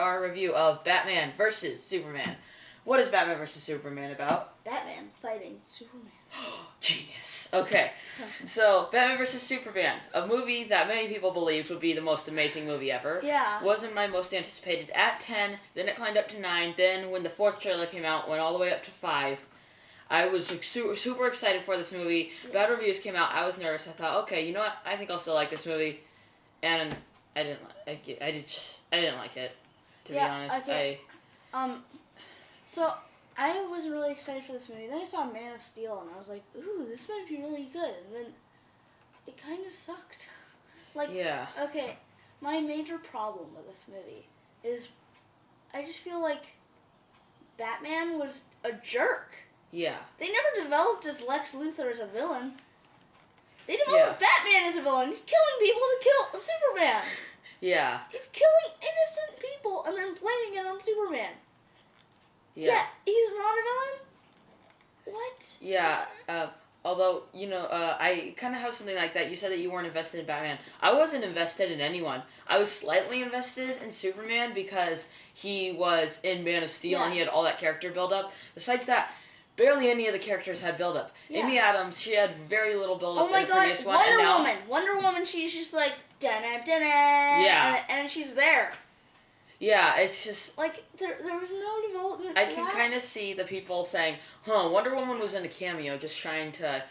our review of Batman vs. Superman. What is Batman vs. Superman about? Batman fighting Superman. Genius. Okay, so Batman vs. Superman, a movie that many people believed would be the most amazing movie ever. Yeah. Wasn't my most anticipated at 10, then it climbed up to 9, then when the 4th trailer came out, went all the way up to 5. I was like, super excited for this movie. Bad reviews came out, I was nervous. I thought, okay, you know what, I think I'll still like this movie. And I didn't like it. I didn't like it, to be honest. Okay. So I wasn't really excited for this movie. Then I saw Man of Steel, and I was like, "Ooh, this might be really good." And then it kind of sucked. Like, yeah. Okay, my major problem with this movie is I just feel like Batman was a jerk. Yeah. They never developed as Lex Luthor as a villain. They developed Batman as a villain. He's killing people to kill Superman. Yeah. He's killing innocent people and then blaming it on Superman. Yeah, he's not a villain? What? Yeah, although, I kind of have something like that. You said that you weren't invested in Batman. I wasn't invested in anyone. I was slightly invested in Superman because he was in Man of Steel and he had all that character build-up. Besides that, barely any of the characters had build-up. Yeah. Amy Adams, she had very little build-up in the previous one. Wonder Woman, she's just like, da-na-da-na, yeah. and she's there. Yeah, it's just... Like, there was no development I can kind of see the people saying, Wonder Woman was in a cameo just trying to,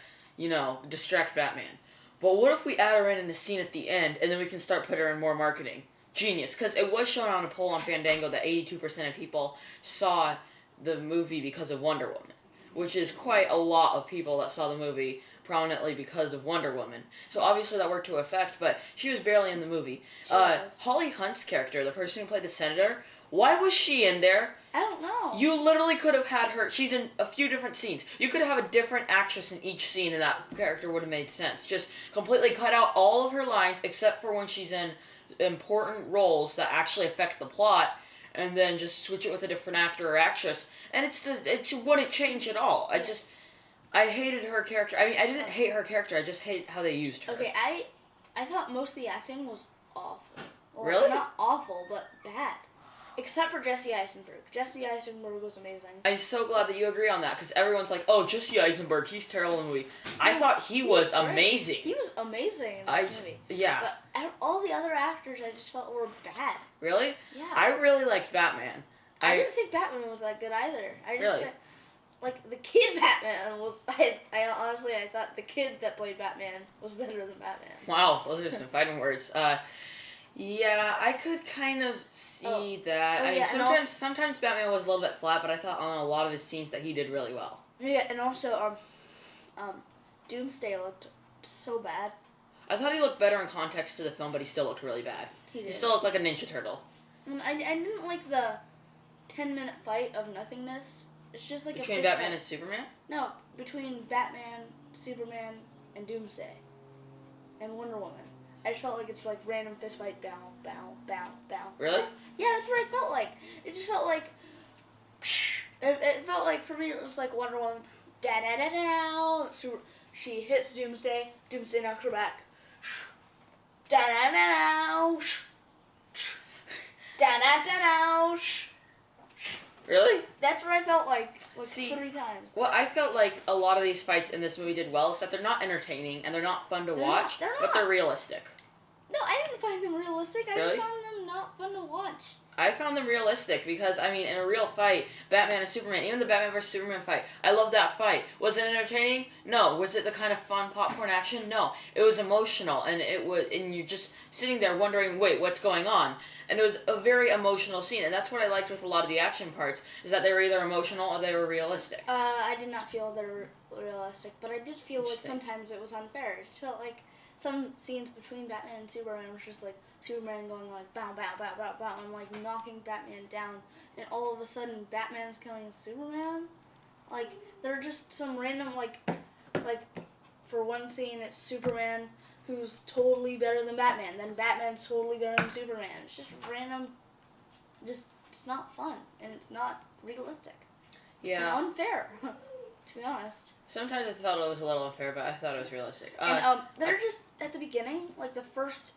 distract Batman. But what if we add her in a scene at the end, and then we can start putting her in more marketing? Genius. Because it was shown on a poll on Fandango that 82% of people saw the movie because of Wonder Woman, which is quite a lot of people that saw the movie prominently because of Wonder Woman. So obviously that worked to effect, but she was barely in the movie. Holly Hunt's character, the person who played the senator, why was she in there? I don't know. You literally could have had her, she's in a few different scenes. You could have a different actress in each scene and that character would have made sense. Just completely cut out all of her lines except for when she's in important roles that actually affect the plot, and then just switch it with a different actor or actress, and it wouldn't change at all. I hated her character. I mean, I didn't hate her character. I just hate how they used her. Okay, I thought most of the acting was awful. Well, really? Not awful, but bad. Except for Jesse Eisenberg. Jesse Eisenberg was amazing. I'm so glad that you agree on that, because everyone's like, oh, Jesse Eisenberg, he's terrible in the movie. I thought he was amazing. He was amazing in this movie. Yeah. But all the other actors I just felt were bad. Really? Yeah. I really liked Batman. I didn't think Batman was that good either. Really? Like, the kid Batman was... I honestly thought the kid that played Batman was better than Batman. Wow, those are some fighting words. Yeah, I could kind of see that. I mean, sometimes Batman was a little bit flat, but I thought on a lot of his scenes that he did really well. Yeah, and also, Doomsday looked so bad. I thought he looked better in context to the film, but he still looked really bad. He still looked like a Ninja Turtle. And I didn't like the 10-minute fight of nothingness. It's just like between Batman and Superman? No, between Batman, Superman, and Doomsday, and Wonder Woman. I just felt like it's like random fist fight, bow, bow, bow, bow. Really? Bow. Yeah, that's what I felt like. It just felt like, it felt like for me it was like Wonder Woman, da da da da. So she hits Doomsday. Doomsday knocks her back. Da da da da. Da da da da. Really? That's what I felt like 3 times. Well, I felt like a lot of these fights in this movie did well, except they're not entertaining and they're not fun to watch, but they're realistic. No, I didn't find them realistic. I really? just found them not fun to watch. I found them realistic because, I mean, in a real fight, Batman and Superman, even the Batman vs. Superman fight, I loved that fight. Was it entertaining? No. Was it the kind of fun popcorn action? No. It was emotional, and you're just sitting there wondering, wait, what's going on? And it was a very emotional scene, and that's what I liked with a lot of the action parts, is that they were either emotional or they were realistic. I did not feel they were realistic, but I did feel like sometimes it was unfair. It just felt like some scenes between Batman and Superman was just like Superman going like bow, bow, bow, bow, bow, and like knocking Batman down, and all of a sudden Batman's killing Superman. Like, there are just some random, like for one scene it's Superman who's totally better than Batman, then Batman's totally better than Superman. It's just random, it's not fun, and it's not realistic. Yeah. And unfair, to be honest. Sometimes I felt it was a little unfair, but I thought it was realistic. And they're just, at the beginning, like the first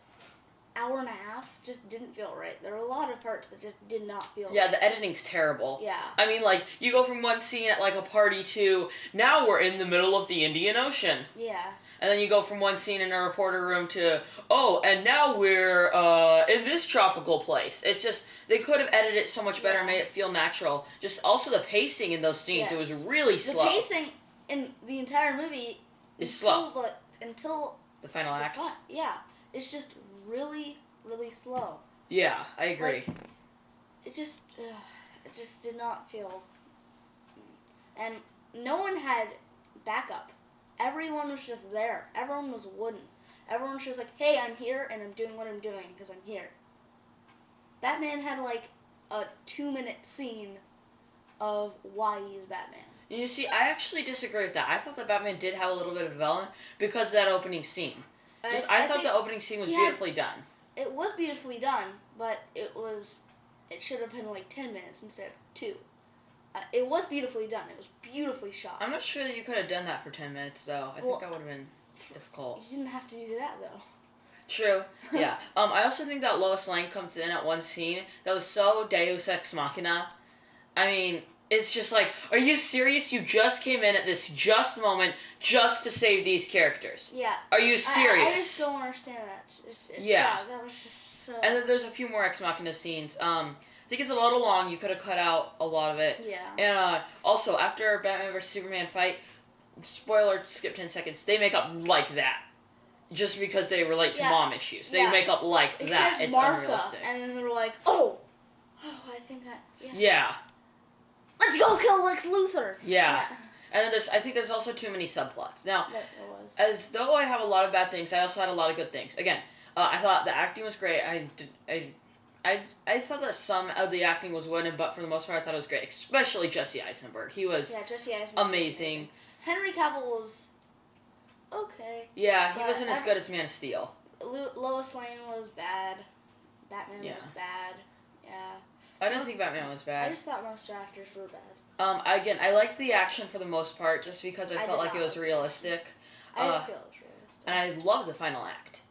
hour and a half just didn't feel right. There were a lot of parts that just did not feel Yeah, right. the editing's terrible. Yeah. I mean, like, you go from one scene at, like, a party to, now we're in the middle of the Indian Ocean. Yeah. And then you go from one scene in a reporter room to, oh, and now we're in this tropical place. It's just, they could have edited it so much better and made it feel natural. Just also the pacing in those scenes, it was really slow. The pacing in the entire movie is slow. Until the final act. Yeah. It's just really, really slow. Yeah, I agree. Like, it just did not feel. And no one had backup. Everyone was just there. Everyone was wooden. Everyone was just like, hey, I'm here and I'm doing what I'm doing because I'm here. Batman had like a 2-minute scene of why he's Batman. You see, I actually disagree with that. I thought that Batman did have a little bit of development because of that opening scene. I thought the opening scene was beautifully done. It was beautifully done, but it should have been like 10 minutes instead of 2. It was beautifully done. It was beautifully shot. I'm not sure that you could have done that for 10 minutes, though. I think that would have been difficult. You didn't have to do that, though. True. Yeah. I also think that Lois Lane comes in at one scene that was so Deus Ex Machina. I mean, it's just like, are you serious? You just came in at this just moment just to save these characters. Yeah. Are you serious? I just don't understand that. Yeah. That was just so... And then there's a few more Ex Machina scenes. I think it's a little long. You could have cut out a lot of it. Yeah. And also, after Batman vs. Superman fight, spoiler, skip 10 seconds, they make up like that. Just because they relate to mom issues. They make up like it that. Says it's Martha, unrealistic. And then they were like, oh, I think that, Yeah. Let's go kill Lex Luthor. Yeah. And then I think there's also too many subplots. Now, as though I have a lot of bad things, I also had a lot of good things. Again, I thought the acting was great. I thought that some of the acting was wooden, but for the most part, I thought it was great. Especially Jesse Eisenberg. He was amazing. Henry Cavill was okay. Yeah, he wasn't as good as Man of Steel. Lois Lane was bad. Batman was bad. Yeah. I didn't think Batman was bad. I just thought most actors were bad. Again, I liked the action for the most part, just because I felt like it was realistic. I didn't feel it was realistic. And I love the final act.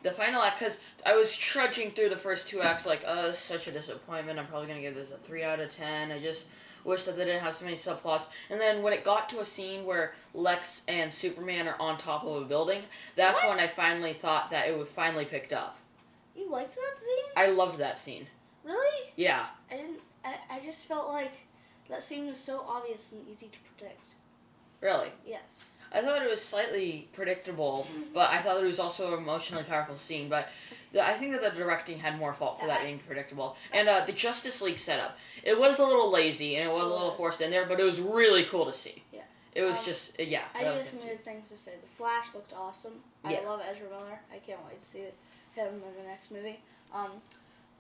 The final act, because I was trudging through the first 2 acts like, this is such a disappointment. I'm probably going to give this a 3 out of 10. I just wish that they didn't have so many subplots. And then when it got to a scene where Lex and Superman are on top of a building, that's when I finally thought that it would finally picked up. You liked that scene? I loved that scene. Really? Yeah. I just felt like that scene was so obvious and easy to predict. Really? Yes. I thought it was slightly predictable, but I thought it was also an emotionally powerful scene. But I think that the directing had more fault for that being predictable. And the Justice League setup, it was a little lazy and it was a little forced in there, but it was really cool to see. Yeah. It was just, I have some good things to say. The Flash looked awesome. Yeah. I love Ezra Miller. I can't wait to see him in the next movie.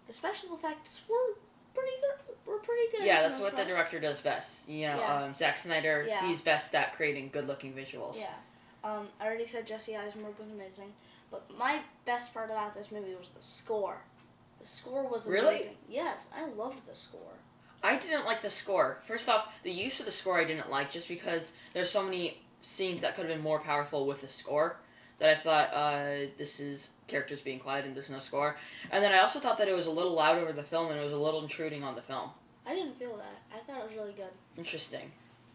The special effects were pretty good. Yeah, that's what the director does best. You know, Zack Snyder, he's best at creating good-looking visuals. Yeah. I already said Jesse Eisenberg was amazing, but my best part about this movie was the score. The score was amazing. Really? Yes, I loved the score. I didn't like the score. First off, the use of the score I didn't like, just because there's so many scenes that could have been more powerful with the score, that I thought, this is characters being quiet and there's no score. And then I also thought that it was a little loud over the film and it was a little intruding on the film. I didn't feel that. I thought it was really good. Interesting.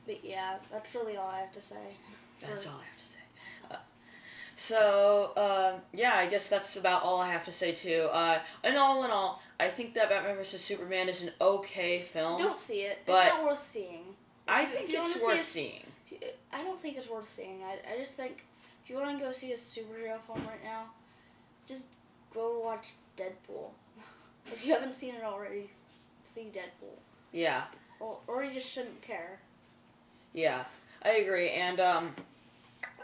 But yeah, that's really all I have to say. That's all I have to say. So, yeah, I guess that's about all I have to say, too. And all in all, I think that Batman vs. Superman is an okay film. Don't see it. But it's not worth seeing. I think it's worth seeing. I don't think it's worth seeing. I just think if you want to go see a superhero film right now, just go watch Deadpool. If you haven't seen it already, see Deadpool. Yeah. Or you just shouldn't care. Yeah, I agree. And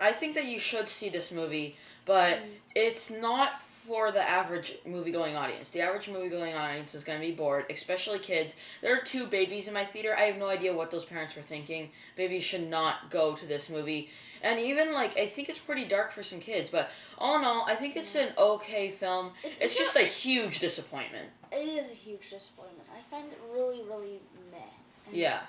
I think that you should see this movie, but it's not for the average movie-going audience. The average movie-going audience is going to be bored, especially kids. There are 2 babies in my theater. I have no idea what those parents were thinking. Babies should not go to this movie. And even, I think it's pretty dark for some kids, but all in all, I think it's an okay film. It's just a huge disappointment. It is a huge disappointment. I find it really, really meh. Yeah.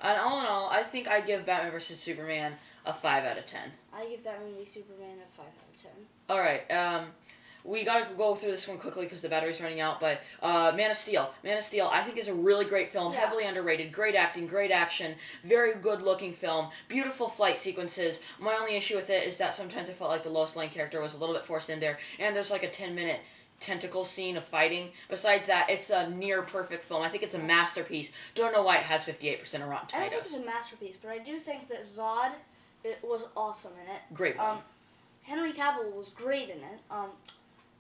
And all in all, I think I give Batman vs. Superman a 5 out of 10. I give that movie Superman a 5 out of 10. Alright, we gotta go through this one quickly because the battery's running out. But Man of Steel. Man of Steel, I think, is a really great film. Yeah. Heavily underrated. Great acting, great action, very good-looking film. Beautiful flight sequences. My only issue with it is that sometimes I felt like the Lois Lane character was a little bit forced in there, and there's like a 10-minute tentacle scene of fighting. Besides that, it's a near perfect film. I think it's a masterpiece. Don't know why it has 58% of Rotten I don't think Tomatoes. it's a masterpiece, but I do think that Zod it was awesome in it. Great film. Henry Cavill was great in it.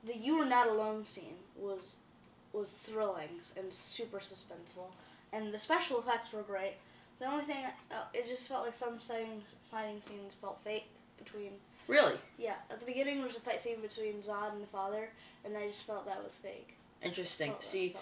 The "You Are Not Alone" scene was thrilling and super suspenseful, and the special effects were great. The only thing, it just felt like some fighting scenes felt fake between. Really? Yeah, at the beginning there was a fight scene between Zod and the father, and I just felt that was fake. Interesting. Felt See,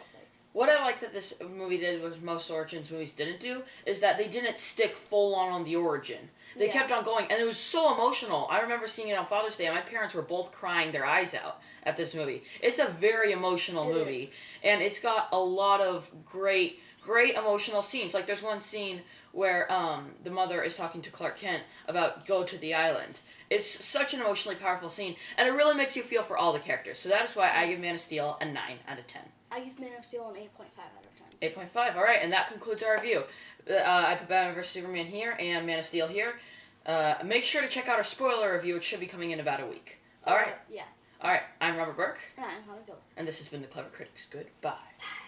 what I like that this movie did, what most Origins movies didn't do, is that they didn't stick full on the origin. They Yeah. kept on going, and it was so emotional. I remember seeing it on Father's Day, and my parents were both crying their eyes out at this movie. It's a very emotional It movie, is. and it's got a lot of great emotional scenes. Like, there's one scene where the mother is talking to Clark Kent about go to the island. It's such an emotionally powerful scene, and it really makes you feel for all the characters. So that is why I give Man of Steel a 9 out of 10. I give Man of Steel an 8.5 out of 10. 8.5. All right, and that concludes our review. I put Batman vs Superman here and Man of Steel here. Make sure to check out our spoiler review. It should be coming in about a week. All right. Yeah. All right. I'm Robert Burke, And I'm Hannah Go. and this has been the Clever Critics. Goodbye. Bye.